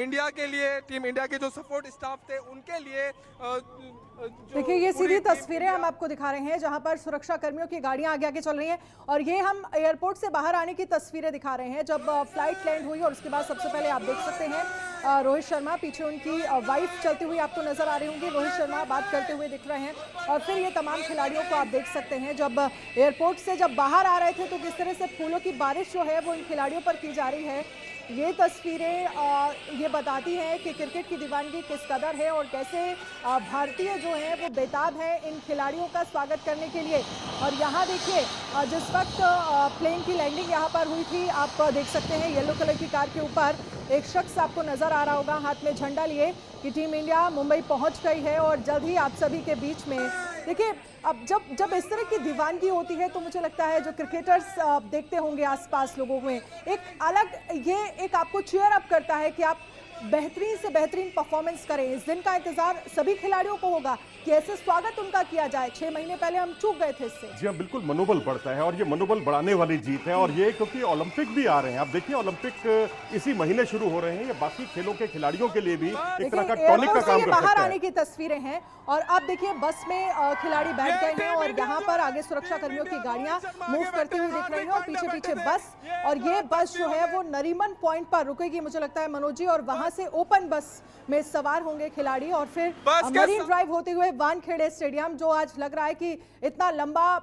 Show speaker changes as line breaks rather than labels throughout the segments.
India के लिए, team India के जो सपोर्ट स्टाफ थे उनके लिए
देखिए ये सीधी तस्वीरें हम आपको दिखा रहे हैं जहां पर सुरक्षा कर्मियों की गाड़ियां आगे आगे चल रही हैं और ये हम एयरपोर्ट से बाहर आने की तस्वीरें दिखा रहे हैं जब फ्लाइट लैंड हुई और उसके बाद सबसे पहले आप देख सकते हैं रोहित शर्मा, पीछे उनकी वाइफ चलती हुई आपको नजर आ रही होंगी। रोहित शर्मा बात करते हुए दिख रहे हैं और फिर ये तमाम खिलाड़ियों को आप देख सकते हैं जब एयरपोर्ट से जब बाहर आ रहे थे तो किस तरह से फूलों की बारिश जो है वो इन खिलाड़ियों पर की जा रही है। ये तस्वीरें ये बताती हैं कि क्रिकेट की दीवानगी किस कदर है और कैसे भारतीय जो हैं वो बेताब हैं इन खिलाड़ियों का स्वागत करने के लिए। और यहाँ देखिए जिस वक्त प्लेन की लैंडिंग यहाँ पर हुई थी आप देख सकते हैं येलो कलर की कार के ऊपर एक शख्स आपको नजर आ रहा होगा हाथ में झंडा लिए कि टीम इंडिया मुंबई पहुंच गई है और जल्द ही आप सभी के बीच में। देखिए अब जब इस तरह की दीवानगी होती है तो मुझे लगता है जो क्रिकेटर्स देखते होंगे आसपास लोगों में एक अलग ये एक आपको चीयर अप करता है कि आप बेहतरीन से बेहतरीन परफॉर्मेंस करें। इस दिन का इंतजार सभी खिलाड़ियों को होगा कि ऐसे स्वागत उनका किया जाए। 6 महीने पहले हम चूक गए थे इससे।
जी हाँ, बिल्कुल मनोबल बढ़ता है और ये मनोबल बढ़ाने वाली जीत है। और ये क्योंकि ओलंपिक भी आ रहे हैं, आप देखिए ओलंपिक इसी महीने शुरू हो रहे हैं, ये बाकी खेलों के खिलाड़ियों के लिए भी एक तरह का टॉनिक का काम कर सकता है।
बाहर आने की तस्वीरें हैं और अब देखिए बस में खिलाड़ी बैठ गए हैं और यहाँ पर आगे सुरक्षा कर्मियों की गाड़ियां मूव करती हुई दिख रही हैं और पीछे पीछे बस, और ये बस जो है वो नरीमन पॉइंट पर रुकेगी मुझे लगता है मनोज जी, और वहां से ओपन बस में सवार होंगे खिलाड़ी और फिर मरीन ड्राइव होते हुए वानखेड़े स्टेडियम, जो आज लग रहा है कि इतना लंबा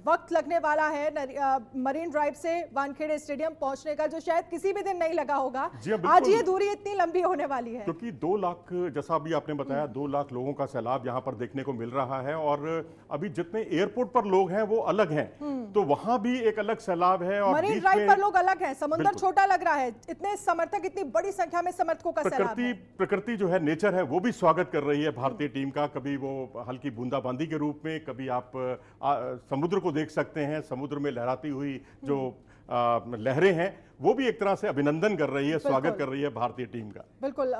वक्त लगने वाला है मरीन ड्राइव से वानखेड़े स्टेडियम पहुंचने का, जो शायद किसी भी दिन नहीं लगा होगा। आज ये दूरी इतनी लंबी होने वाली है
क्योंकि 2 लाख, जैसा अभी आपने बताया, 2 लाख लोगों का सैलाब यहाँ पर देखने को मिल रहा है और अभी जितने एयरपोर्ट पर लोग हैं वो अलग हैं, तो वहां भी एक अलग सैलाब है और
मरीन ड्राइव पर लोग अलग हैं। समुद्र छोटा लग रहा है, इतने समर्थक, इतनी बड़ी संख्या में समर्थकों का सैलाब है।
प्रकृति जो है, नेचर है, वो भी स्वागत कर रही है भारतीय टीम का। कभी वो हल्की बूंदाबांदी के रूप में, कभी आप समुद्र को देख सकते हैं, समुद्र में लहराती हुई जो लहरें हैं वो भी एक तरह से अभिनंदन कर रही है, स्वागत कर रही है भारतीय टीम का।
बिल्कुल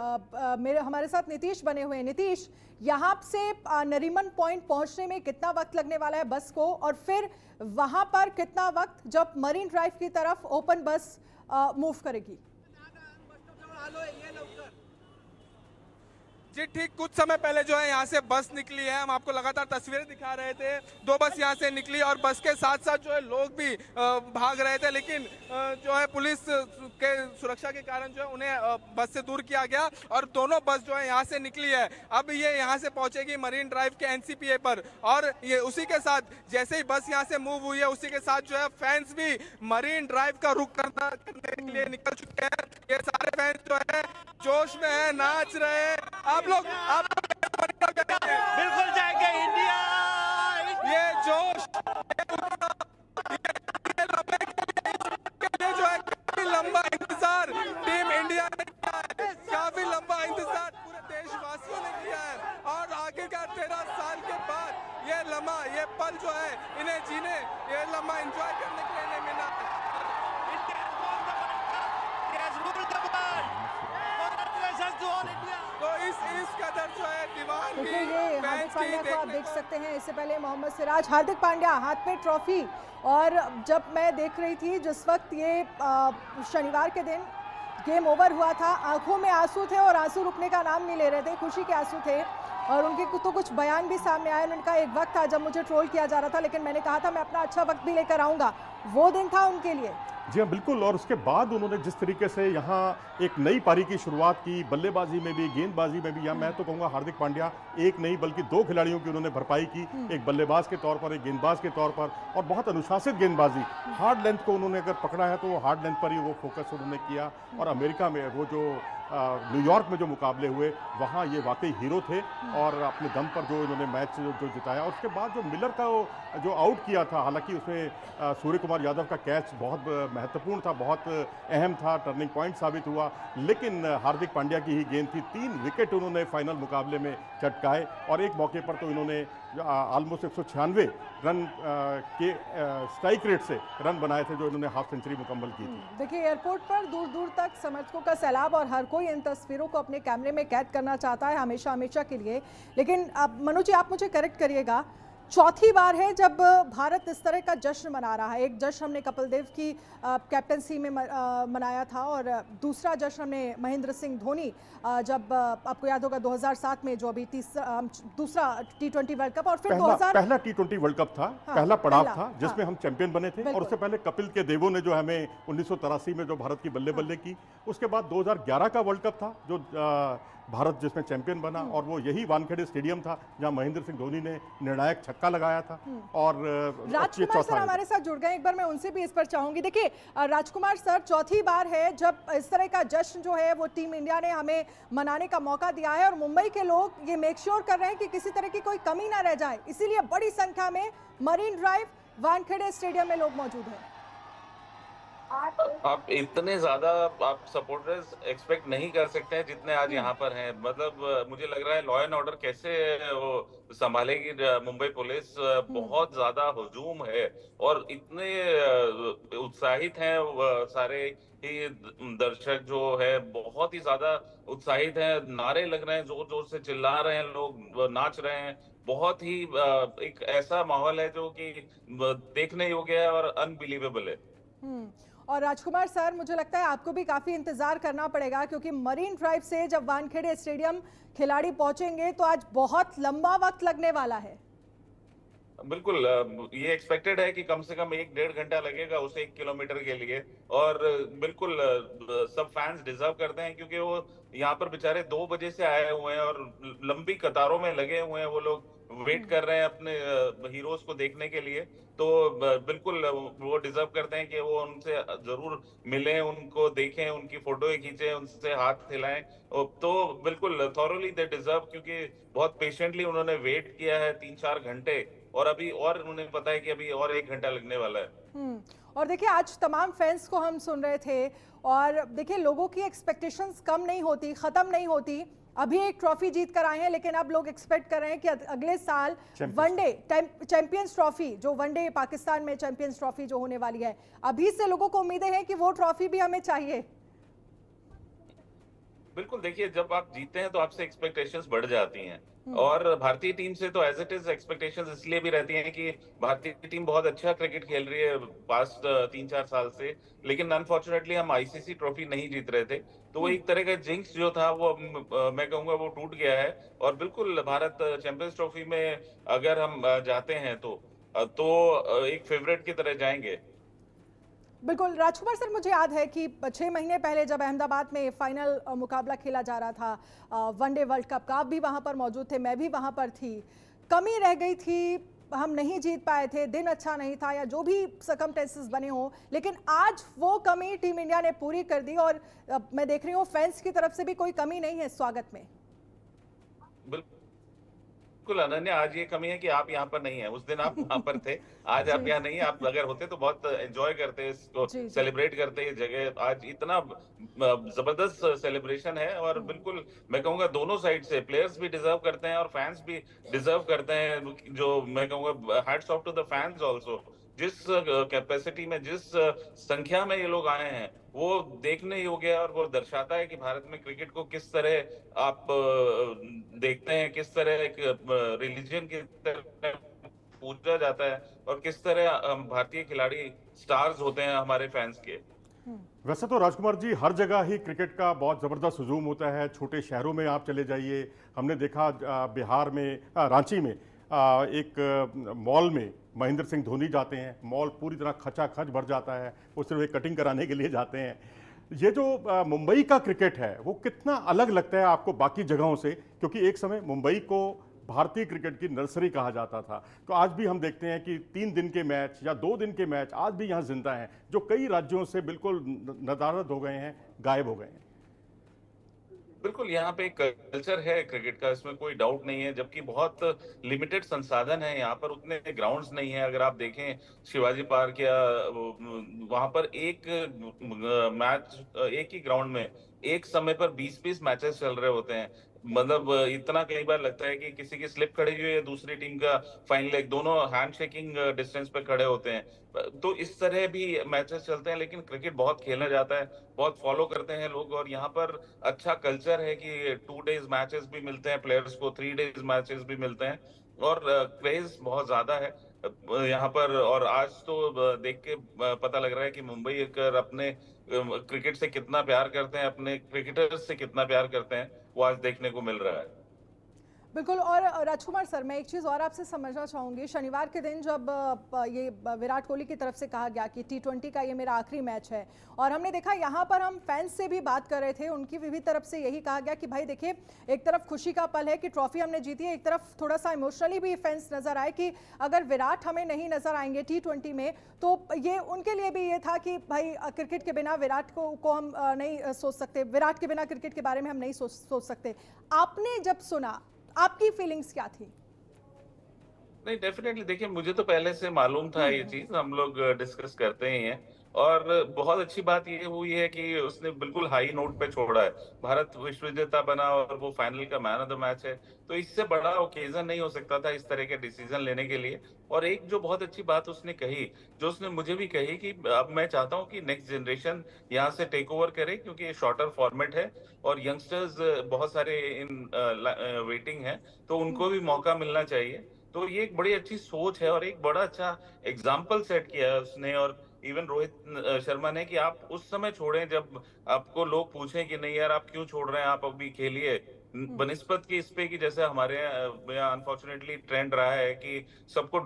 हमारे साथ नीतीश बने हुए हैं। नीतीश, यहाँ से नरीमन पॉइंट पहुंचने में कितना वक्त लगने वाला है बस को, और फिर वहां पर कितना वक्त जब मरीन ड्राइव की तरफ ओपन बस मूव करेगी?
जी ठीक कुछ समय पहले जो है यहाँ से बस निकली है, हम आपको लगातार तस्वीरें दिखा रहे थे। 2 बस यहाँ से निकली और बस के साथ साथ जो है लोग भी भाग रहे थे, लेकिन जो है पुलिस के सुरक्षा के कारण जो है उन्हें बस से दूर किया गया और दोनों बस जो है यहाँ से निकली है। अब ये यहाँ से पहुंचेगी मरीन ड्राइव के NCPA पर और ये उसी के साथ जैसे ही बस यहाँ से मूव हुई है उसी के साथ जो है फैंस भी मरीन ड्राइव का रुख करने के लिए निकल चुके हैं। ये सारे फैंस जो है जोश में है, नाच रहे हैं। आप लोग
बिल्कुल जाएंगे इंडिया।
ये जोश जो है काफी लंबा इंतजार टीम इंडिया ने किया है, काफी लंबा इंतजार पूरे देशवासियों ने किया है और आखिरकार 13 साल के बाद ये लम्हा, ये पल जो है इन्हें जीने, ये लम्हा एंजॉय करने के लिए इन्हें मिला। तो इस कदर जो है दीवानगी
ये हार्दिक पांड्या को आप देख सकते हैं। इससे पहले मोहम्मद सिराज, हार्दिक पांड्या हाथ में ट्रॉफी, और जब मैं देख रही थी जिस वक्त ये शनिवार के दिन गेम ओवर हुआ था, आंखों में आंसू थे और आंसू रुकने का नाम नहीं ले रहे थे, खुशी के आंसू थे और उनके तो कुछ बयान भी सामने आए। उनका एक वक्त था जब मुझे ट्रोल किया जा रहा था, लेकिन मैंने कहा था मैं अपना अच्छा वक्त भी लेकर आऊंगा, वो दिन था उनके लिए।
जी हाँ बिल्कुल, और उसके बाद उन्होंने जिस तरीके से यहाँ एक नई पारी की शुरुआत की, बल्लेबाजी में भी, गेंदबाजी में भी, या मैं तो कहूँगा हार्दिक पांड्या एक नहीं बल्कि 2 खिलाड़ियों की उन्होंने भरपाई की, एक बल्लेबाज के तौर पर, एक गेंदबाज के तौर पर, और बहुत अनुशासित गेंदबाजी। हार्ड लेंथ को उन्होंने अगर पकड़ा है तो वो हार्ड लेंथ पर ही वो फोकस उन्होंने किया। और अमेरिका में वो जो न्यूयॉर्क में जो मुकाबले हुए वहाँ ये वाकई हीरो थे और अपने दम पर जो इन्होंने मैच जो जिताया। और उसके बाद जो मिलर का जो आउट किया था, हालांकि उसमें सूर्य कुमार यादव का कैच बहुत महत्वपूर्ण था, बहुत अहम था, टर्निंग पॉइंट साबित हुआ, लेकिन हार्दिक पांड्या की ही गेंद थी। 3 विकेट उन्होंने फाइनल मुकाबले में चटकाए और एक मौके पर तो इन्होंने ऑलमोस्ट 196 रन के स्ट्राइक रेट से रन बनाए थे, जो इन्होंने हाफ सेंचुरी मुकम्मल की थी।
देखिए एयरपोर्ट पर दूर दूर तक समर्थकों का सैलाब और हर कोई इन तस्वीरों को अपने कैमरे में कैद करना चाहता है हमेशा हमेशा के लिए। लेकिन अब मनोज जी आप मुझे करेक्ट करिएगा, चौथी बार है जब भारत इस तरह का जश्न मना रहा है। एक जश्न हमने कपिल देव की कैप्टनसी में मनाया था और दूसरा जश्न हमने महेंद्र सिंह धोनी जब आपको याद होगा 2007 में जो अभी दूसरा T20 वर्ल्ड कप और फिर
पहला T20 वर्ल्ड कप था। हाँ, पहला पड़ाव था जिसमें हम चैंपियन बने थे और उससे पहले कपिल के देवों ने जो हमें 1983 में जो भारत की बल्ले बल्ले की, उसके बाद 2011 का वर्ल्ड कप था जो भारत जिसमें चैंपियन बना और वो यही वानखेड़े स्टेडियम था जहां महेंद्र सिंह धोनी ने निर्णायक छक्का लगाया था। और
राजकुमार सर हमारे साथ जुड़ गए, एक बार मैं उनसे भी इस पर चाहूंगी। देखिए राजकुमार सर, चौथी बार है जब इस तरह का जश्न जो है वो टीम इंडिया ने हमें मनाने का मौका दिया है और मुंबई के लोग ये मेक श्योर कर रहे हैं कि किसी तरह की कोई कमी ना रह जाए, इसीलिए बड़ी संख्या में मरीन ड्राइव वानखेड़े स्टेडियम में लोग मौजूद हैं।
आप इतने ज्यादा आप सपोर्टर्स एक्सपेक्ट नहीं कर सकते हैं जितने आज यहाँ पर हैं। मतलब मुझे लग रहा है लॉ एंड ऑर्डर कैसे वो संभालेगी मुंबई पुलिस। बहुत ज्यादा हुजूम है और इतने उत्साहित हैं सारे ही दर्शक जो है, बहुत ही ज्यादा उत्साहित हैं। नारे लग रहे हैं, जोर जोर से चिल्ला रहे हैं, लोग नाच रहे हैं। बहुत ही एक ऐसा माहौल है जो कि देखने योग्य है और अनबिलीवेबल है।
और राजकुमार सर, मुझे लगता है आपको भी काफी इंतजार करना पड़ेगा क्योंकि मरीन ड्राइव से जब वानखेड़े स्टेडियम खिलाड़ी पहुंचेंगे तो आज बहुत लंबा वक्त लगने वाला है।
बिल्कुल, ये एक्सपेक्टेड है कि कम से कम 1-1.5 घंटा लगेगा उसे 1 किलोमीटर के लिए। और बिल्कुल सब फैंस डिजर्व करते हैं क्योंकि वो यहाँ पर बेचारे 2 बजे से आए हुए हैं और लंबी कतारों में लगे हुए हैं। वो लोग वेट कर रहे हैं अपने हीरोज को देखने के लिए। तो बिल्कुल वो डिजर्व करते हैं कि वो उनसे जरूर मिलें, उनको देखें, उनकी फोटो खींचें, उनसे हाथ हिलाएं। तो बिल्कुल थॉरोली दे डिजर्व, क्योंकि बहुत पेशेंटली उन्होंने वेट किया है 3-4 घंटे और अभी और उन्हें पता है कि अभी और 1 घंटा लगने वाला है।
और देखिए आज तमाम फैंस को हम सुन रहे थे और देखिए लोगों की एक्सपेक्टेशंस कम नहीं होती, खत्म नहीं होती। अभी एक ट्रॉफी जीत कर आए हैं लेकिन अब लोग एक्सपेक्ट कर रहे हैं कि अगले साल वनडे चैंपियंस ट्रॉफी, जो वनडे पाकिस्तान में चैंपियंस ट्रॉफी जो होने वाली है, अभी से लोगों को उम्मीदें हैं कि वो ट्रॉफी भी हमें चाहिए।
बिल्कुल, देखिए जब आप जीतते हैं तो आपसे एक्सपेक्टेशंस बढ़ जाती हैं और भारतीय टीम से तो एज इट इज एक्सपेक्टेशंस इसलिए भी रहती हैं कि भारतीय टीम बहुत अच्छा क्रिकेट खेल रही है पास्ट 3-4 साल से, लेकिन अनफॉर्चुनेटली हम आईसीसी ट्रॉफी नहीं जीत रहे थे। तो वो एक तरह का जिंक्स जो था वो मैं कहूंगा वो टूट गया है और बिल्कुल भारत चैंपियंस ट्रॉफी में अगर हम जाते हैं तो एक फेवरेट की तरह जाएंगे।
बिल्कुल राजकुमार सर, मुझे याद है कि 6 महीने पहले जब अहमदाबाद में फाइनल मुकाबला खेला जा रहा था वनडे वर्ल्ड कप का, आप भी वहां पर मौजूद थे, मैं भी वहां पर थी। कमी रह गई थी, हम नहीं जीत पाए थे, दिन अच्छा नहीं था या जो भी सर्कमस्टेंसेस बने हो, लेकिन आज वो कमी टीम इंडिया ने पूरी कर दी और मैं देख रही हूँ फैंस की तरफ से भी कोई कमी नहीं है स्वागत में।
बिल्कुल अनन्या, आज ये कमी है कि आप यहाँ पर नहीं है। उस दिन आप वहां पर थे, आज आप यहाँ नहीं है। आप अगर होते तो बहुत एंजॉय करते, इसको सेलिब्रेट करते। ये जगह आज इतना जबरदस्त सेलिब्रेशन है और बिल्कुल मैं कहूंगा दोनों साइड से प्लेयर्स भी डिजर्व करते हैं और फैंस भी डिजर्व करते हैं। जो मैं कहूंगा hats off to the fans also, जिस कैपेसिटी में, जिस संख्या में ये लोग आए हैं वो देखने योग्य है और वो दर्शाता है कि भारत में क्रिकेट को किस तरह आप देखते हैं, किस तरह एक रिलीजन की तरह पूजा जाता है और किस तरह भारतीय खिलाड़ी स्टार्स होते हैं हमारे फैंस के।
वैसे तो राजकुमार जी हर जगह ही क्रिकेट का बहुत ज़बरदस्त हुजूम होता है। छोटे शहरों में आप चले जाइए, हमने देखा बिहार में रांची में एक मॉल में महेंद्र सिंह धोनी जाते हैं, मॉल पूरी तरह खचाखच भर जाता है, वो सिर्फ एक कटिंग कराने के लिए जाते हैं। ये जो मुंबई का क्रिकेट है वो कितना अलग लगता है आपको बाकी जगहों से, क्योंकि एक समय मुंबई को भारतीय क्रिकेट की नर्सरी कहा जाता था। तो आज भी हम देखते हैं कि 3 दिन के मैच या 2 दिन के मैच आज भी यहाँ जिंदा हैं, जो कई राज्यों से बिल्कुल नदारद हो गए हैं, गायब हो गए हैं।
बिल्कुल, यहाँ पे एक कल्चर है क्रिकेट का, इसमें कोई डाउट नहीं है। जबकि बहुत लिमिटेड संसाधन है यहाँ पर, उतने ग्राउंड्स नहीं है। अगर आप देखें शिवाजी पार्क या वहां पर एक मैच एक ही ग्राउंड में एक समय पर 20-20 मैचेस चल रहे होते हैं। मतलब इतना कई बार लगता है कि किसी की स्लिप खड़ी हुई है, दूसरी टीम का फाइन लेग, दोनों हैंड शेकिंग डिस्टेंस पे खड़े होते हैं। तो इस तरह भी मैचेस चलते हैं, लेकिन क्रिकेट बहुत खेला जाता है, बहुत फॉलो करते हैं लोग। और यहाँ पर अच्छा कल्चर है कि 2 डेज मैचेस भी मिलते हैं प्लेयर्स को, 3 डेज मैचेस भी मिलते हैं। और क्रेज बहुत ज्यादा है यहाँ पर। और आज तो देख के पता लग रहा है कि मुंबई अगर अपने क्रिकेट से कितना प्यार करते हैं, अपने क्रिकेटर्स से कितना प्यार करते हैं, वो आज देखने को मिल रहा है।
बिल्कुल। और राजकुमार सर, मैं एक चीज़ और आपसे समझना चाहूँगी, शनिवार के दिन जब ये विराट कोहली की तरफ से कहा गया कि T20 का ये मेरा आखिरी मैच है, और हमने देखा यहाँ पर हम फैंस से भी बात कर रहे थे, उनकी भी तरफ से यही कहा गया कि भाई देखिए, एक तरफ खुशी का पल है कि ट्रॉफी हमने जीती है, एक तरफ थोड़ा सा इमोशनली भी फैंस नजर आए कि अगर विराट हमें नहीं नजर आएंगे T20 में, तो ये उनके लिए भी ये था कि भाई क्रिकेट के बिना विराट को हम नहीं सोच सकते, विराट के बिना क्रिकेट के बारे में हम नहीं सोच सकते। आपने जब सुना, आपकी फीलिंग्स क्या थी?
नहीं, डेफिनेटली देखिए, मुझे तो पहले से मालूम था ये चीज, हम लोग डिस्कस करते ही हैं। और बहुत अच्छी बात ये हुई है कि उसने बिल्कुल हाई नोट पे छोड़ा है। भारत विश्व विजेता बना और वो फाइनल का मैन ऑफ द मैच है, तो इससे बड़ा ओकेजन नहीं हो सकता था इस तरह के डिसीजन लेने के लिए। और एक जो बहुत अच्छी बात उसने कही, जो उसने मुझे भी कही, कि अब मैं चाहता हूँ कि नेक्स्ट जनरेशन यहाँ से टेक ओवर करे, क्योंकि ये शॉर्टर फॉर्मेट है और यंगस्टर्स बहुत सारे इन वेटिंग है, तो उनको भी मौका मिलना चाहिए। तो ये एक बड़ी अच्छी सोच है और एक बड़ा अच्छा एग्जाम्पल सेट किया है उसने। और इवन रोहित शर्मा ने, कि आप उस समय छोड़ें जब आपको लोग पूछें कि नहीं यार आप क्यों छोड़ रहे हैं, आप अभी खेलिए, बनिस्बत की इस पे कि जैसे हमारे यहाँ अनफॉर्चुनेटली ट्रेंड रहा है कि सबको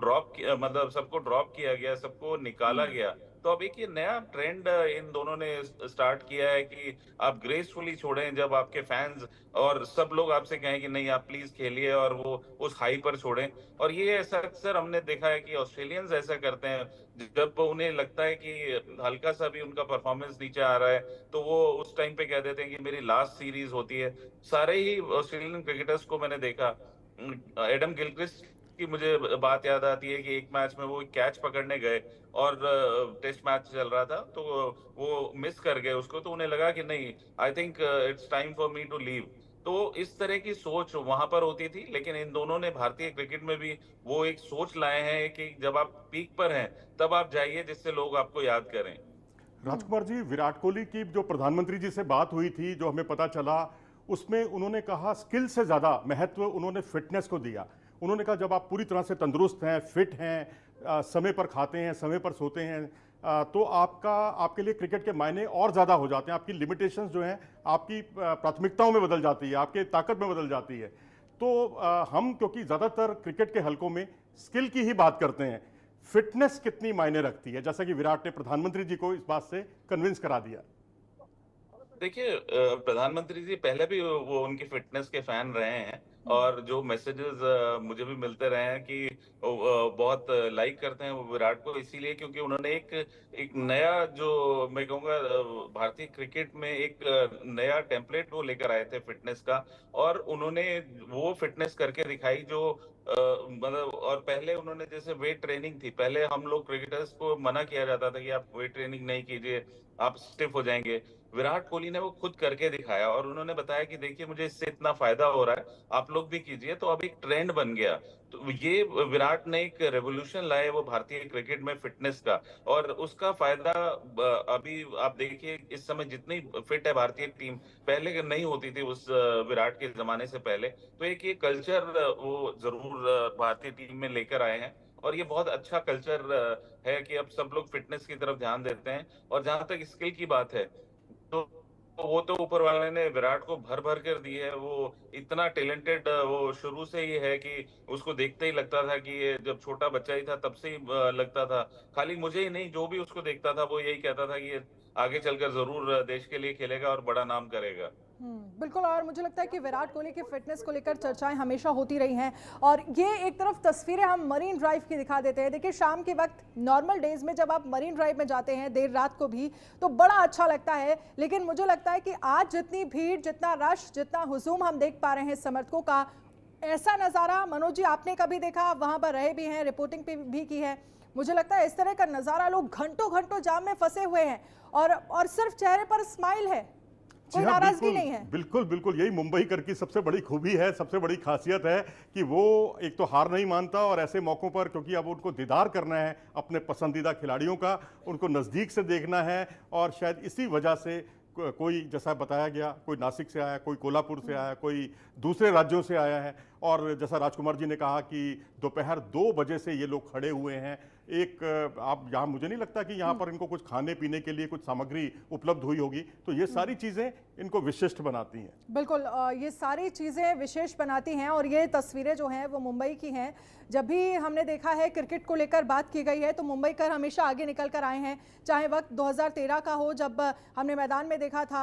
मतलब सबको ड्रॉप किया गया, सबको निकाला गया। तो अब एक ये नया ट्रेंड इन दोनों ने स्टार्ट किया है कि आप ग्रेसफुली छोड़ें जब आपके फैंस और सब लोग आपसे कहें कि नहीं आप प्लीज खेलिए, और वो उस हाई पर छोड़ें। और ये ऐसा अक्सर हमने देखा है कि ऑस्ट्रेलियंस ऐसा करते हैं, जब उन्हें लगता है कि हल्का सा भी उनका परफॉर्मेंस नीचे आ रहा है, तो वो उस टाइम पे कह देते हैं कि मेरी लास्ट सीरीज होती है। सारे ही ऑस्ट्रेलियन क्रिकेटर्स को मैंने देखा, एडम गिलक्रिस्ट की मुझे बात याद आती है कि एक मैच में वो कैच पकड़ने गए और टेस्ट मैच चल रहा था, तो वो मिस कर गए उसको, तो उन्हें लगा कि नहीं, I think it's time for me to leave. तो इस तरह की सोच वहां पर होती थी, लेकिन इन दोनों ने भारतीय क्रिकेट में भी वो एक सोच लाए हैं कि जब आप पीक पर हैं तब आप जाइए, जिससे लोग आपको याद करें।
राजकुमार जी, विराट कोहली की जो प्रधानमंत्री जी से बात हुई थी, जो हमें पता चला, उसमें उन्होंने कहा स्किल से ज़्यादा महत्व उन्होंने फिटनेस को दिया। उन्होंने कहा जब आप पूरी तरह से तंदुरुस्त हैं, फिट हैं, समय पर खाते हैं, समय पर सोते हैं, तो आपके लिए क्रिकेट के मायने और ज़्यादा हो जाते हैं। आपकी लिमिटेशंस जो हैं आपकी प्राथमिकताओं में बदल जाती है, आपके ताकत में बदल जाती है। तो हम क्योंकि ज़्यादातर क्रिकेट के हलकों में स्किल की ही बात करते हैं, फिटनेस कितनी मायने रखती है, जैसा कि विराट ने प्रधानमंत्री जी को इस बात से कन्विंस करा दिया?
देखिए, प्रधानमंत्री जी पहले भी वो उनकी फिटनेस के फैन रहे हैं, और जो मैसेजेस मुझे भी मिलते रहे हैं कि बहुत लाइक करते हैं वो विराट को, इसीलिए क्योंकि उन्होंने एक नया, जो मैं कहूँगा भारतीय क्रिकेट में एक नया टेम्पलेट वो लेकर आए थे फिटनेस का। और उन्होंने वो फिटनेस करके दिखाई जो मतलब, और पहले उन्होंने, जैसे वेट ट्रेनिंग थी, पहले हम लोग क्रिकेटर्स को मना किया जाता था कि आप वेट ट्रेनिंग नहीं कीजिए, आप स्टिफ हो जाएंगे। विराट कोहली ने वो खुद करके दिखाया और उन्होंने बताया कि देखिए मुझे इससे इतना फायदा हो रहा है, आप लोग भी कीजिए। तो अब एक ट्रेंड बन गया। तो ये विराट ने एक रेवोल्यूशन लाया वो भारतीय क्रिकेट में फिटनेस का, और उसका फायदा अभी आप देखिए, इस समय जितनी फिट है भारतीय टीम, पहले नहीं होती थी उस विराट के जमाने से पहले। तो एक ये कल्चर वो जरूर भारतीय टीम में लेकर आए हैं, और ये बहुत अच्छा कल्चर है कि अब सब लोग फिटनेस की तरफ ध्यान देते हैं। और जहां तक स्किल की बात है, तो वो तो ऊपर वाले ने विराट को भर भर कर दी है। वो इतना टैलेंटेड वो शुरू से ही है कि उसको देखते ही लगता था कि ये जब छोटा बच्चा ही था तब से ही लगता था, खाली मुझे ही नहीं, जो भी उसको देखता था वो यही कहता था कि ये आगे चलकर जरूर देश के लिए खेलेगा और बड़ा नाम करेगा।
बिल्कुल। और मुझे लगता है कि विराट कोहली की फिटनेस को लेकर चर्चाएं हमेशा होती रही हैं, और ये एक तरफ तस्वीरें हम मरीन ड्राइव की दिखा देते हैं। देखिए, शाम के वक्त नॉर्मल डेज में जब आप मरीन ड्राइव में जाते हैं देर रात को भी, तो बड़ा अच्छा लगता है। लेकिन मुझे लगता है कि आज जितनी भीड़, जितना रश, जितना हुजूम हम देख पा रहे हैं समर्थकों का, ऐसा नज़ारा मनोज जी आपने कभी देखा? आप वहाँ पर रहे भी हैं, रिपोर्टिंग पे भी की है। मुझे लगता है इस तरह का नज़ारा, लोग घंटों घंटों जाम में फंसे हुए हैं और सिर्फ चेहरे पर स्माइल है, कोई नाराजगी नहीं है।
बिल्कुल बिल्कुल, यही मुंबई कर की सबसे बड़ी खूबी है, सबसे बड़ी खासियत है कि वो एक तो हार नहीं मानता, और ऐसे मौक़ों पर, क्योंकि अब उनको दीदार करना है अपने पसंदीदा खिलाड़ियों का, उनको नज़दीक से देखना है। और शायद इसी वजह से कोई, जैसा बताया गया, कोई नासिक से आया, कोई कोल्हापुर से आया, कोई दूसरे राज्यों से आया है, और जैसा राजकुमार जी ने कहा कि दोपहर 2 बजे से ये लोग खड़े हुए हैं। एक आप यहाँ, मुझे नहीं लगता कि यहाँ पर इनको कुछ खाने पीने के लिए कुछ सामग्री उपलब्ध हुई होगी, तो ये सारी चीज़ें इनको विशिष्ट बनाती हैं।
बिल्कुल, ये सारी चीज़ें विशेष बनाती हैं और ये तस्वीरें जो हैं वो मुंबई की हैं। जब भी हमने देखा है क्रिकेट को लेकर बात की गई है तो मुंबई कर हमेशा आगे निकल कर आए हैं, चाहे वक्त 2013 का हो जब हमने मैदान में देखा था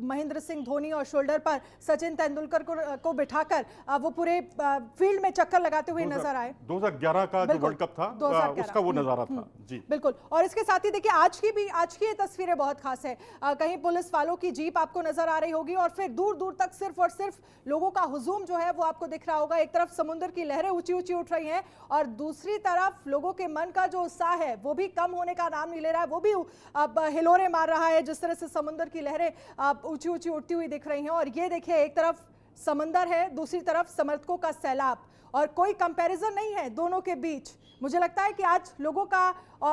महेंद्र सिंह धोनी और शोल्डर पर सचिन तेंदुलकर को बिठाकर वो पूरे फील्ड में चक्कर लगाते हुए नजर आए।
2011 का जो वर्ल्ड कप था उसका वो नजारा था जी।
बिल्कुल, और इसके साथ ही देखिए आज की ये तस्वीरें बहुत खास है। कहीं पुलिस वालों की जीप आपको नजर आ रही होगी और फिर दूर दूर तक सिर्फ और सिर्फ लोगों का हुजूम जो है वो आपको दिख रहा होगा। एक तरफ समुद्र की लहरें ऊंची ऊंची उठ रही हैं और दूसरी तरफ लोगों के मन का जो उत्साह है वो भी कम होने का नाम नहीं ले रहा है, वो भी अब हिलोरे मार रहा है जिस तरह से समुद्र की लहरें ऊंची ऊंची उठती हुई दिख रही हैं। और ये देखिए, एक तरफ समंदर है, दूसरी तरफ समर्थकों का सैलाब, और कोई कंपैरिजन नहीं है दोनों के बीच। मुझे लगता है कि आज लोगों का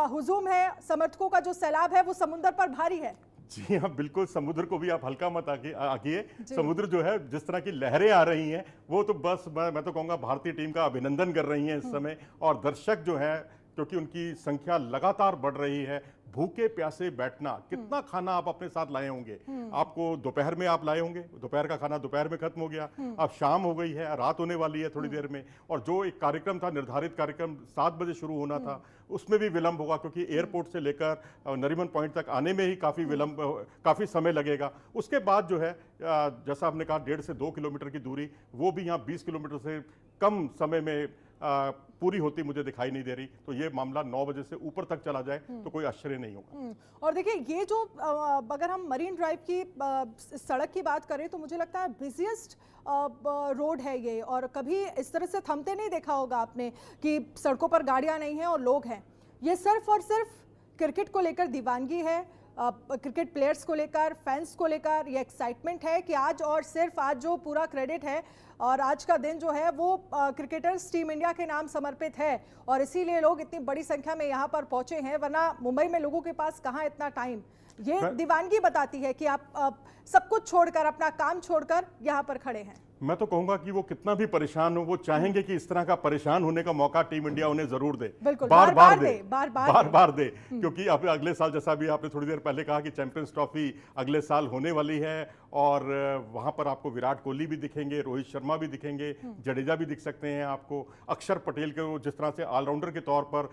हुजूम है, समर्थकों का जो सैलाब है वो समुद्र पर भारी है।
जी हाँ, बिल्कुल, समुद्र को भी आप हल्का मत आकिए। समुद्र जो है, जिस तरह की लहरें आ रही हैं वो तो बस मैं तो कहूँगा भारतीय टीम का अभिनंदन कर रही हैं इस समय। और दर्शक जो है, क्योंकि उनकी संख्या लगातार बढ़ रही है, भूखे प्यासे बैठना, कितना खाना आप अपने साथ लाए होंगे, आपको दोपहर में आप लाए होंगे, दोपहर का खाना दोपहर में खत्म हो गया, अब शाम हो गई है, रात होने वाली है थोड़ी देर में, और जो एक कार्यक्रम था, निर्धारित कार्यक्रम 7 बजे शुरू होना था, उसमें भी विलंब होगा क्योंकि एयरपोर्ट से लेकर नरीमन पॉइंट तक आने में ही काफ़ी समय लगेगा। उसके बाद जो है, जैसा आपने कहा 1.5 से 2 किलोमीटर की दूरी, वो भी यहाँ 20 किलोमीटर से कम समय में पूरी होती मुझे दिखाई नहीं दे रही। तो ये मामला 9 बजे से ऊपर तक चला जाए तो कोई आश्चर्य नहीं होगा।
और देखिए, ये जो अगर हम मरीन ड्राइव की सड़क की बात करें तो मुझे लगता है बिजिएस्ट रोड है ये, और कभी इस तरह से थमते नहीं देखा होगा आपने कि सड़कों पर गाड़ियां नहीं हैं और लोग हैं। ये सिर्फ और सिर्फ क्रिकेट को लेकर दीवानगी है, क्रिकेट प्लेयर्स को लेकर, फैंस को लेकर ये एक्साइटमेंट है कि आज, और सिर्फ आज जो पूरा क्रेडिट है और आज का दिन जो है वो क्रिकेटर्स टीम इंडिया के नाम समर्पित है, और इसीलिए लोग इतनी बड़ी संख्या में यहाँ पर पहुंचे हैं, वरना मुंबई में लोगों के पास कहाँ इतना टाइम। ये दीवानगी बताती है कि आप सब कुछ छोड़कर, अपना काम छोड़कर यहाँ पर खड़े हैं।
मैं तो कहूंगा कि वो कितना भी परेशान हो, वो चाहेंगे कि इस तरह का परेशान होने का मौका टीम इंडिया उन्हें जरूर दे, बार बार दे, क्योंकि अब अगले साल, जैसा भी आपने थोड़ी देर पहले कहा कि चैंपियंस ट्रॉफी अगले साल होने वाली है, और वहां पर आपको विराट कोहली भी दिखेंगे, रोहित शर्मा भी दिखेंगे, जडेजा भी दिख सकते हैं आपको, अक्षर पटेल को जिस तरह से ऑलराउंडर के तौर पर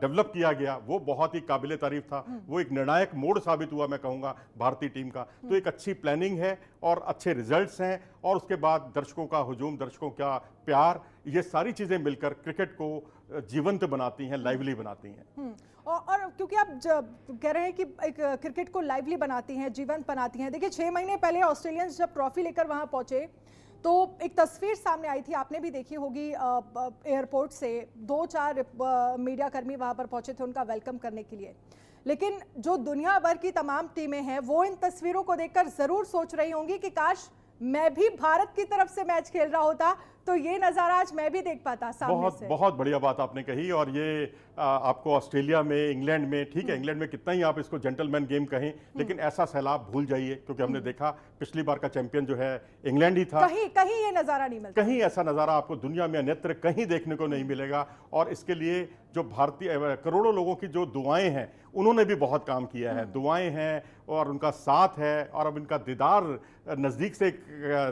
डेवलप किया गया वो बहुत ही काबिले तारीफ था। वो एक निर्णायक मोड़ साबित हुआ, मैं कहूँगा, भारतीय टीम का। तो एक अच्छी प्लानिंग है और अच्छे रिजल्ट्स हैं, और उसके बाद दर्शकों का हुजूम, दर्शकों का प्यार, ये सारी चीज़ें मिलकर क्रिकेट को जीवंत बनाती हैं, लाइवली बनाती हैं।
और क्योंकि आप कह रहे हैं कि एक क्रिकेट को लाइवली बनाती हैं, जीवंत बनाती हैं। देखिए, 6 महीने पहले ऑस्ट्रेलियंस जब ट्रॉफी लेकर वहां पहुंचे तो एक तस्वीर सामने आई थी, आपने भी देखी होगी, एयरपोर्ट से 2-4 मीडिया कर्मी वहां पर पहुंचे थे उनका वेलकम करने के लिए। लेकिन जो दुनिया भर की तमाम टीमें हैं वो इन तस्वीरों को देखकर जरूर सोच रही होंगी कि काश मैं भी भारत की तरफ से मैच खेल रहा होता तो ये नज़ारा आज मैं भी देख पाता सामने से।
बहुत बढ़िया बात आपने कही। और ये आपको ऑस्ट्रेलिया में, इंग्लैंड में, ठीक है, इंग्लैंड में कितना ही आप इसको जेंटलमैन गेम कहें, लेकिन ऐसा सैलाब भूल जाइए, क्योंकि हमने देखा पिछली बार का चैंपियन जो है इंग्लैंड ही था।
कहीं ये नज़ारा नहीं मिलता,
कहीं ऐसा नज़ारा आपको दुनिया में अन्यत्र कहीं देखने को नहीं मिलेगा। और इसके लिए जो भारतीय करोड़ों लोगों की जो दुआएं हैं, उन्होंने भी बहुत काम किया है। दुआएं हैं और उनका साथ है, और अब इनका दीदार नज़दीक से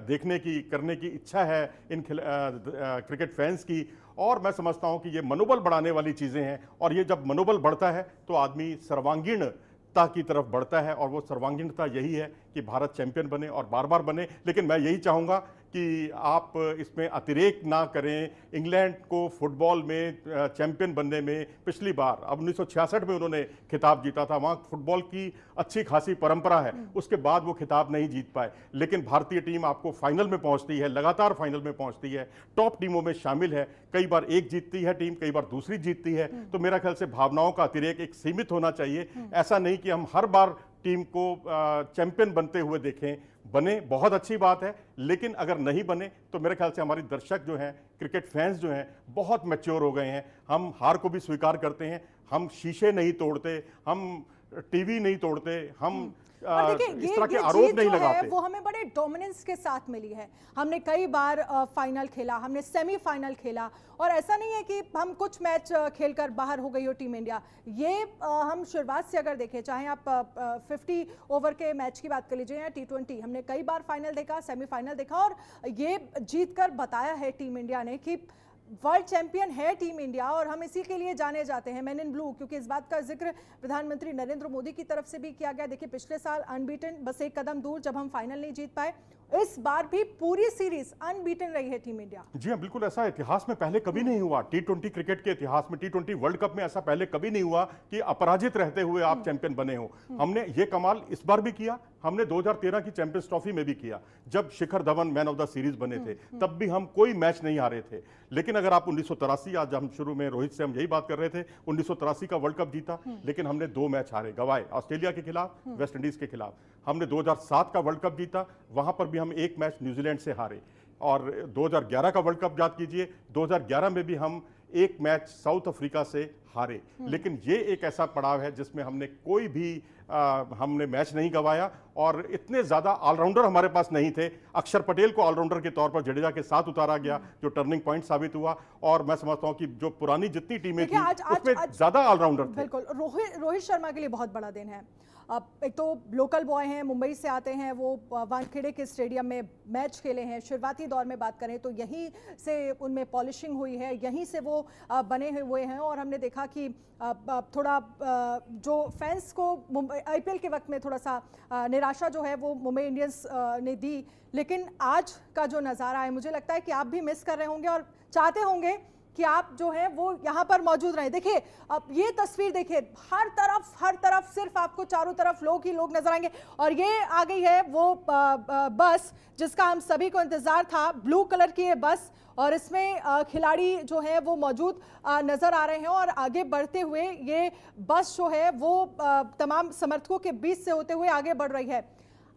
देखने की, करने की इच्छा है इन क्रिकेट फैंस की। और मैं समझता हूं कि ये मनोबल बढ़ाने वाली चीज़ें हैं, और ये जब मनोबल बढ़ता है तो आदमी सर्वांगीणता की तरफ बढ़ता है, और वो सर्वांगीणता यही है कि भारत चैंपियन बने और बार बार बने। लेकिन मैं यही चाहूँगा कि आप इसमें अतिरेक ना करें। इंग्लैंड को फुटबॉल में चैंपियन बनने में पिछली बार, अब 1966 में उन्होंने खिताब जीता था, वहाँ फुटबॉल की अच्छी खासी परंपरा है, उसके बाद वो खिताब नहीं जीत पाए। लेकिन भारतीय टीम आपको फाइनल में पहुँचती है, लगातार फाइनल में पहुँचती है, टॉप टीमों में शामिल है। कई बार एक जीतती है टीम, कई बार दूसरी जीतती है। तो मेरा ख्याल से भावनाओं का अतिरेक एक सीमित होना चाहिए। ऐसा नहीं कि हम हर बार टीम को चैंपियन बनते हुए देखें। बने, बहुत अच्छी बात है, लेकिन अगर नहीं बने तो मेरे ख्याल से हमारे दर्शक जो हैं, क्रिकेट फैंस जो हैं, बहुत मैच्योर हो गए हैं। हम हार को भी स्वीकार करते हैं, हम शीशे नहीं तोड़ते, हम टीवी नहीं तोड़ते, हम
और देखिए
इस तरह के
ये
आरोप
जीत
नहीं
जो है
लगाते।
वो हमें बड़े डोमिनेंस के साथ मिली है। हमने कई बार फाइनल खेला, हमने सेमीफाइनल खेला, और ऐसा नहीं है कि हम कुछ मैच खेलकर बाहर हो गई हो टीम इंडिया। ये हम शुरुआत से अगर देखें, चाहे आप 50 ओवर के मैच की बात कर लीजिए या T20, हमने कई बार फाइनल देखा, सेमीफाइनल देखा, और ये जीत कर बताया है टीम इंडिया ने कि वर्ल्ड चैंपियन है टीम इंडिया, और हम इसी के लिए जाने जाते हैं, मैन इन ब्लू। क्योंकि इस बात का जिक्र प्रधानमंत्री नरेंद्र मोदी की तरफ से भी किया गया। देखिए पिछले साल अनबीटन, बस एक कदम दूर जब हम फाइनल नहीं जीत पाए, इस बार भी पूरी सीरीज अनबीटन रही है टीम इंडिया।
जी हाँ, बिल्कुल ऐसा इतिहास में पहले कभी नहीं हुआ। T20 क्रिकेट के इतिहास में, T20 वर्ल्ड कप में ऐसा पहले कभी नहीं हुआ कि अपराजित रहते हुए आप चैंपियन बने हो। हमने ये कमाल इस बार भी किया, हमने 2013 की चैंपियंस ट्रॉफी में भी किया, जब Shikhar Dhawan man of the series बने थे, तब भी हम कोई मैच नहीं हारे थे। लेकिन अगर आप 1983, आज हम शुरू में रोहित से हम यही बात कर रहे थे, 1983 का वर्ल्ड कप जीता, लेकिन हमने 2 मैच हारे, गवाए, ऑस्ट्रेलिया के खिलाफ, वेस्ट इंडीज के खिलाफ। हमने 2007 का वर्ल्ड कप जीता, वहां पर भी हम 1 मैच न्यूजीलैंड से हारे। और 2011 का वर्ल्ड कप याद कीजिए, 2011 में भी हम 1 मैच साउथ अफ्रीका से हारे। लेकिन ये एक ऐसा पड़ाव है जिसमें हमने कोई भी हमने मैच नहीं गंवाया, और इतने ज्यादा ऑलराउंडर हमारे पास नहीं थे। अक्षर पटेल को ऑलराउंडर के तौर पर जडेजा के साथ उतारा गया, जो टर्निंग पॉइंट साबित हुआ। और मैं समझता हूं कि जो पुरानी जितनी टीमें थी उसमें ज्यादा ऑलराउंडर थे।
बिल्कुल, रोहित शर्मा के लिए बहुत बड़ा दिन है। एक तो लोकल बॉय हैं, मुंबई से आते हैं, वो वानखेड़े के स्टेडियम में मैच खेले हैं। शुरुआती दौर में बात करें तो यहीं से उनमें पॉलिशिंग हुई है, यहीं से वो बने हुए हैं। और हमने देखा कि थोड़ा जो फैंस को IPL के वक्त में थोड़ा सा निराशा जो है वो मुंबई इंडियंस ने दी, लेकिन आज का जो नज़ारा है, मुझे लगता है कि आप भी मिस कर रहे होंगे और चाहते होंगे कि आप जो है वो यहाँ पर मौजूद रहे। देखिए अब ये तस्वीर देखिए, हर तरफ सिर्फ आपको चारों तरफ लोग ही लोग नजर आएंगे। और ये आ गई है वो बस जिसका हम सभी को इंतजार था, ब्लू कलर की ये बस, और इसमें खिलाड़ी जो है वो मौजूद नजर आ रहे हैं। और आगे बढ़ते हुए ये बस जो है वो तमाम समर्थकों के बीच से होते हुए आगे बढ़ रही है।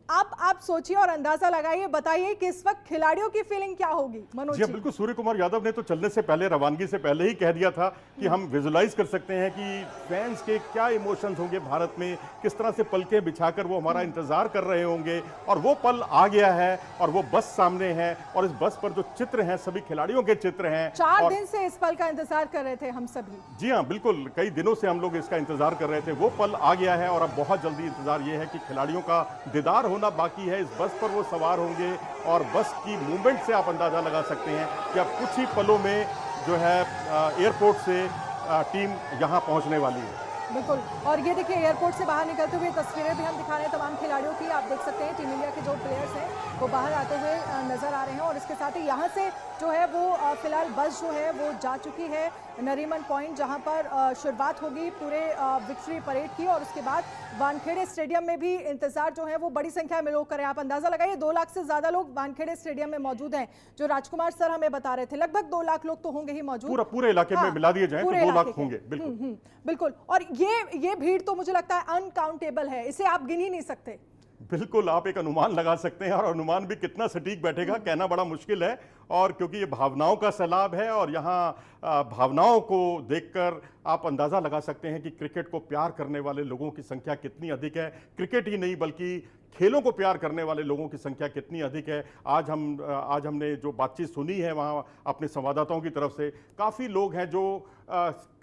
अब आप सोचिए और अंदाजा लगाइए, बताइए कि इस वक्त खिलाड़ियों की फीलिंग क्या होगी। मनोज जी,
बिल्कुल, सूर्य कुमार यादव ने तो चलने से पहले, रवानगी से पहले ही कह दिया था कि हम विजुलाइज कर सकते हैं कि फैंस के क्या इमोशंस होंगे भारत में, किस तरह से पलकें बिछाकर वो हमारा इंतजार कर रहे होंगे। और वो पल आ गया है, और वो बस सामने है, और इस बस पर जो चित्र हैं सभी खिलाड़ियों के चित्र हैं।
4 दिन से इस पल का इंतजार कर रहे थे हम सभी।
जी हाँ, बिल्कुल, कई दिनों से हम लोग इसका इंतजार कर रहे थे। वो पल आ गया है, और अब बहुत जल्दी इंतजार ये है कि खिलाड़ियों का दीदार होना बाकी है। इस बस पर वो सवार होंगे, और बस की मूवमेंट से आप अंदाजा लगा सकते हैं कि अब कुछ ही पलों में जो है एयरपोर्ट से टीम यहां पहुंचने वाली है।
बिल्कुल, और ये देखिए एयरपोर्ट से बाहर निकलते हुए तस्वीरें भी हम दिखा रहे हैं तमाम खिलाड़ियों की। आप देख सकते हैं टीम इंडिया के जो प्लेयर्स हैं वो बाहर आते हुए नजर आ रहे हैं। और इसके साथ ही यहाँ से जो है वो फिलहाल बस जो है वो जा चुकी है नरीमन पॉइंट, जहाँ पर शुरुआत होगी पूरे विक्ट्री परेड की। और उसके बाद वानखेड़े स्टेडियम में भी इंतजार जो है वो बड़ी संख्या में लोग करें। आप अंदाजा लगाइए, 2 लाख से ज्यादा लोग वानखेड़े स्टेडियम में मौजूद हैं। जो राजकुमार सर हमें बता रहे थे, लगभग 2 लाख लोग तो होंगे ही मौजूद।
पूरे इलाके में मिला दिए जाए तो 2 लाख होंगे। बिल्कुल
बिल्कुल, और ये भीड़ तो मुझे लगता है अनकाउंटेबल है, इसे आप गिन ही नहीं सकते।
बिल्कुल, आप एक अनुमान लगा सकते हैं, और अनुमान भी कितना सटीक बैठेगा कहना बड़ा मुश्किल है। और क्योंकि ये भावनाओं का सैलाब है, और यहाँ भावनाओं को देखकर आप अंदाजा लगा सकते हैं कि क्रिकेट को प्यार करने वाले लोगों की संख्या कितनी अधिक है। क्रिकेट ही नहीं बल्कि खेलों को प्यार करने वाले लोगों की संख्या कितनी अधिक है। आज हमने जो बातचीत सुनी है वहाँ अपने संवाददाताओं की तरफ से, काफ़ी लोग हैं जो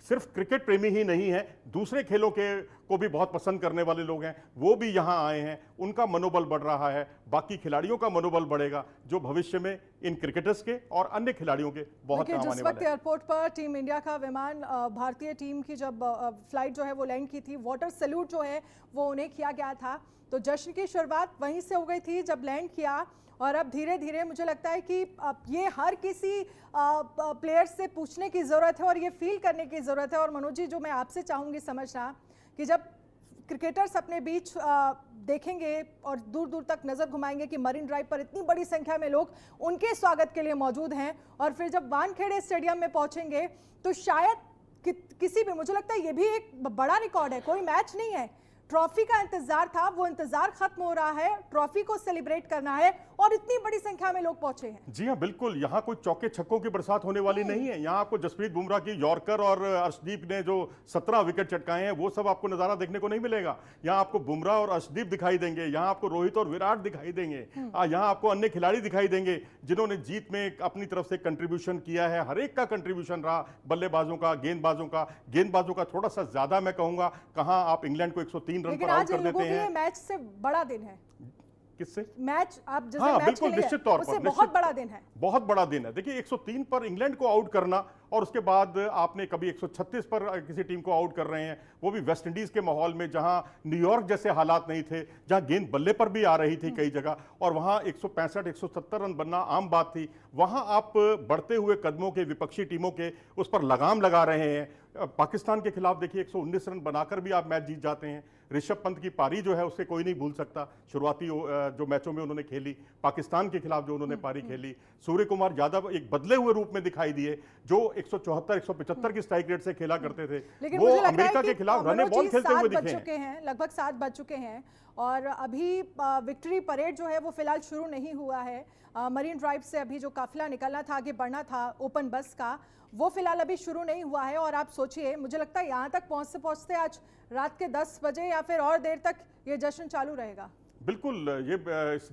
सिर्फ क्रिकेट प्रेमी ही नहीं है, दूसरे खेलों को भी बहुत पसंद करने वाले लोग हैं, वो भी यहाँ आए हैं। उनका मनोबल बढ़ रहा है, बाकी खिलाड़ियों का मनोबल बढ़ेगा, जो भविष्य में इन क्रिकेटर्स के और अन्य खिलाड़ियों के बहुत काम आने वाले हैं।
जिस वक्त एयरपोर्ट पर टीम इंडिया का विमान, भारतीय टीम की जब फ्लाइट जो है वो लैंड की थी, वाटर सैल्यूट जो है वो उन्हें किया गया था। तो जश्न की शुरुआत वहीं से हो गई थी जब लैंड किया। और अब धीरे धीरे मुझे लगता है कि ये हर किसी प्लेयर से पूछने की ज़रूरत है और ये फील करने की ज़रूरत है। और मनोज जी, जो मैं आपसे चाहूँगी समझना कि जब क्रिकेटर्स अपने बीच देखेंगे और दूर दूर तक नज़र घुमाएंगे कि मरीन ड्राइव पर इतनी बड़ी संख्या में लोग उनके स्वागत के लिए मौजूद हैं, और फिर जब वानखेड़े स्टेडियम में पहुँचेंगे तो शायद किसी भी, मुझे लगता है ये भी एक बड़ा रिकॉर्ड है। कोई मैच नहीं है, ट्रॉफी का इंतजार था, वो इंतजार खत्म हो रहा है, ट्रॉफी को सेलिब्रेट करना है और इतनी बड़ी संख्या में लोग पहुंचे हैं।
जी हाँ, बिल्कुल। यहाँ कोई चौके छक्कों की बरसात होने वाली नहीं है। यहाँ आपको जसप्रीत बुमराह की यॉर्कर और अर्शदीप ने जो 17 विकेट चटकाए हैं वो सब आपको नजारा देखने को नहीं मिलेगा। यहाँ आपको बुमराह और अर्शदीप दिखाई देंगे, यहाँ आपको रोहित और विराट दिखाई देंगे, यहाँ आपको अन्य खिलाड़ी दिखाई देंगे जिन्होंने जीत में अपनी तरफ से कंट्रीब्यूशन किया है। हर एक का कंट्रीब्यूशन रहा, बल्लेबाजों का, गेंदबाजों का थोड़ा सा ज्यादा मैं कहूंगा। कहां आप इंग्लैंड को 103 रन पर आउट कर देते हैं।
मैच से बड़ा दिन है।
किससे?
मैच आप जैसे
हाँ,
मैच
बिल्कुल, निश्चित तौर पर
बहुत बड़ा दिन है,
बहुत बड़ा दिन है। देखिए 103 पर इंग्लैंड को आउट करना और उसके बाद आपने कभी 136 पर किसी टीम को आउट कर रहे हैं, वो भी वेस्ट इंडीज के माहौल में जहां न्यूयॉर्क जैसे हालात नहीं थे, जहां गेंद बल्ले पर भी आ रही थी कई जगह, और वहां 165 170 रन बनना आम बात थी। वहां आप बढ़ते हुए कदमों के विपक्षी टीमों के उस पर लगाम लगा रहे हैं। पाकिस्तान के खिलाफ देखिए 119 रन बनाकर भी आप मैच जीत जाते हैं। ऋषभ पंत की पारी जो है उससे कोई नहीं भूल सकता। शुरुआती जो मैचों में उन्होंने खेली, पाकिस्तान के खिलाफ जो उन्होंने पारी खेली, सूर्य कुमार यादव एक बदले हुए रूप में दिखाई दिए, जो 174 175 की स्ट्राइक रेट से खेला करते थे, वो अमेरिका के खिलाफ रन बॉल खेलते हुए दिखे हैं।
लगभग 7 बज चुके हैं और अभी विक्ट्री परेड जो है वो फिलहाल शुरू नहीं हुआ है। मरीन ड्राइव से अभी जो काफिला निकलना था, आगे बढ़ना था ओपन बस का, वो फिलहाल अभी शुरू नहीं हुआ है। और आप सोचिए, मुझे लगता है यहाँ तक पहुँचते पहुँचते आज रात के 10 बजे या फिर और देर तक ये जश्न चालू रहेगा।
बिल्कुल, ये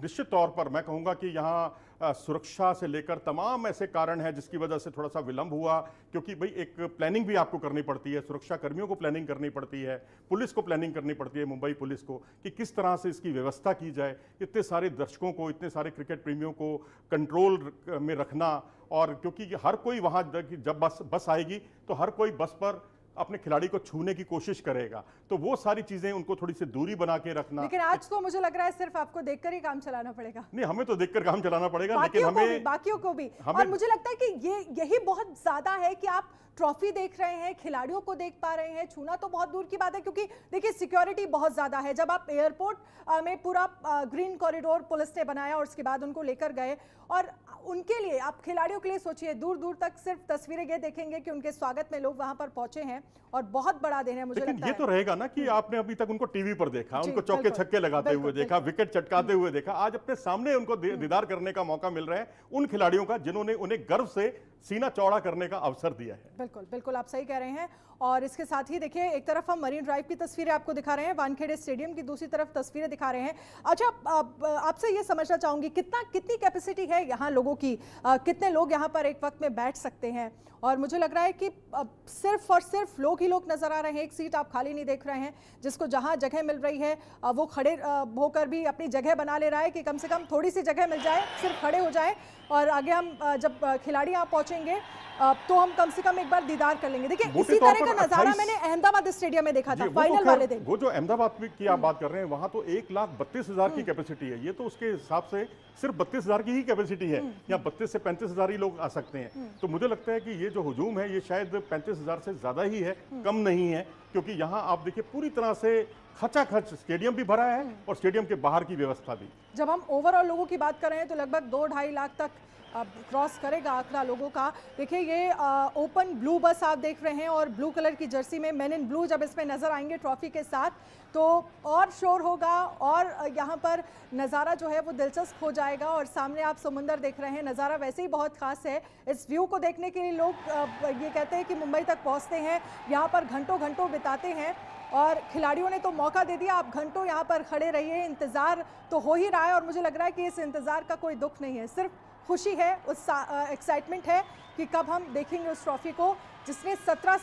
निश्चित तौर पर मैं कहूंगा कि यहाँ सुरक्षा से लेकर तमाम ऐसे कारण हैं जिसकी वजह से थोड़ा सा विलंब हुआ, क्योंकि भाई एक प्लानिंग भी आपको करनी पड़ती है, सुरक्षा कर्मियों को प्लानिंग करनी पड़ती है, पुलिस को प्लानिंग करनी पड़ती है, मुंबई पुलिस को, कि किस तरह से इसकी व्यवस्था की जाए। इतने सारे दर्शकों को, इतने सारे क्रिकेट प्रेमियों को कंट्रोल में रखना, और क्योंकि हर कोई वहाँ जब बस आएगी तो हर कोई बस पर अपने खिलाड़ी को छूने की कोशिश करेगा, तो वो सारी चीजें उनको थोड़ी सी दूरी बना के रखना।
लेकिन आज तो मुझे लग रहा है सिर्फ आपको देखकर ही काम चलाना पड़ेगा।
नहीं, हमें तो देखकर काम चलाना पड़ेगा, लेकिन हमें
बाकियों को भी। और मुझे लगता है कि यही बहुत ज्यादा है कि आप ट्रॉफी देख रहे हैं, खिलाड़ियों को देख पा रहे हैं, छूना तो बहुत दूर की बात है, क्योंकि देखिए सिक्योरिटी बहुत ज्यादा है। जब आप एयरपोर्ट में पूरा ग्रीन कॉरिडोर पुलिस ने बनाया और उसके बाद उनको लेकर गए, और उनके लिए, आप खिलाड़ियों के लिए सोचिए, दूर दूर तक सिर्फ तस्वीरें ये देखेंगे कि उनके स्वागत में लोग वहां पर पहुंचे हैं, और बहुत बड़ा दिन है। मुझे लगता है
ये तो रहेगा ना कि आपने अभी तक उनको टीवी पर देखा, उनको चौके छक्के लगाते हुए देखा, विकेट चटकाते हुए देखा, आज अपने सामने उनको दीदार करने का मौका मिल रहा है उन खिलाड़ियों का जिन्होंने उन्हें गर्व से सीना चौड़ा करने का अवसर दिया है।
बिल्कुल बिल्कुल, आप सही कह रहे हैं। और इसके साथ ही देखिए, एक तरफ हम मरीन ड्राइव की तस्वीरें आपको दिखा रहे हैं, वानखेड़े स्टेडियम की दूसरी तरफ तस्वीरें दिखा रहे हैं। अच्छा, आपसे ये समझना चाहूंगी, कितनी कैपेसिटी है यहाँ लोगों की, कितने लोग यहाँ पर एक वक्त में बैठ सकते हैं? और मुझे लग रहा है कि सिर्फ और सिर्फ लोग ही लोग नजर आ रहे हैं, एक सीट आप खाली नहीं देख रहे हैं। जिसको जहां जगह मिल रही है वो खड़े होकर भी अपनी जगह बना ले रहा है कि कम से कम थोड़ी सी जगह मिल जाए, सिर्फ खड़े हो जाए, और आगे हम जब खिलाड़ी यहाँ पहुंचेंगे तो हम कम से कम एक बार दीदार कर लेंगे। देखिए, इसी तरह का नजारा मैंने अहमदाबाद स्टेडियम में देखा था फाइनल वाले दिन।
वो जो अहमदाबाद की आप बात कर रहे हैं, वहां तो 1,32,000 की कैपेसिटी है। ये तो उसके हिसाब से सिर्फ 32,000 की ही कैपेसिटी है, या 32 से 35,000 ही लोग आ सकते हैं। तो मुझे लगता है कि ये जो हुजूम है ये शायद 35,000 से ज्यादा ही है, कम नहीं है, क्योंकि यहाँ आप देखिए पूरी तरह से खचाखच स्टेडियम भी भरा है और स्टेडियम के बाहर की व्यवस्था भी।
जब हम ओवरऑल लोगों की बात कर रहे हैं तो लगभग 2-2.5 लाख तक क्रॉस करेगा आंकड़ा लोगों का। देखिए, ये ओपन ब्लू बस आप देख रहे हैं, और ब्लू कलर की जर्सी में मेन इन ब्लू जब इसमें नजर आएंगे ट्रॉफी के साथ तो और शोर होगा, और यहाँ पर नज़ारा जो है वो दिलचस्प हो जाएगा। और सामने आप समुंदर देख रहे हैं, नज़ारा वैसे ही बहुत खास है। इस व्यू को देखने के लिए लोग ये कहते हैं कि मुंबई तक पहुँचते हैं, यहाँ पर घंटों घंटों बिताते हैं, और खिलाड़ियों ने तो मौका दे दिया, आप घंटों यहाँ पर खड़े रहिए, इंतज़ार तो हो ही रहा है। और मुझे लग रहा है कि इस इंतज़ार का कोई दुख नहीं है, सिर्फ खुशी है, उस एक्साइटमेंट है कि कब हम देखेंगे उस ट्रॉफी को जिसने 17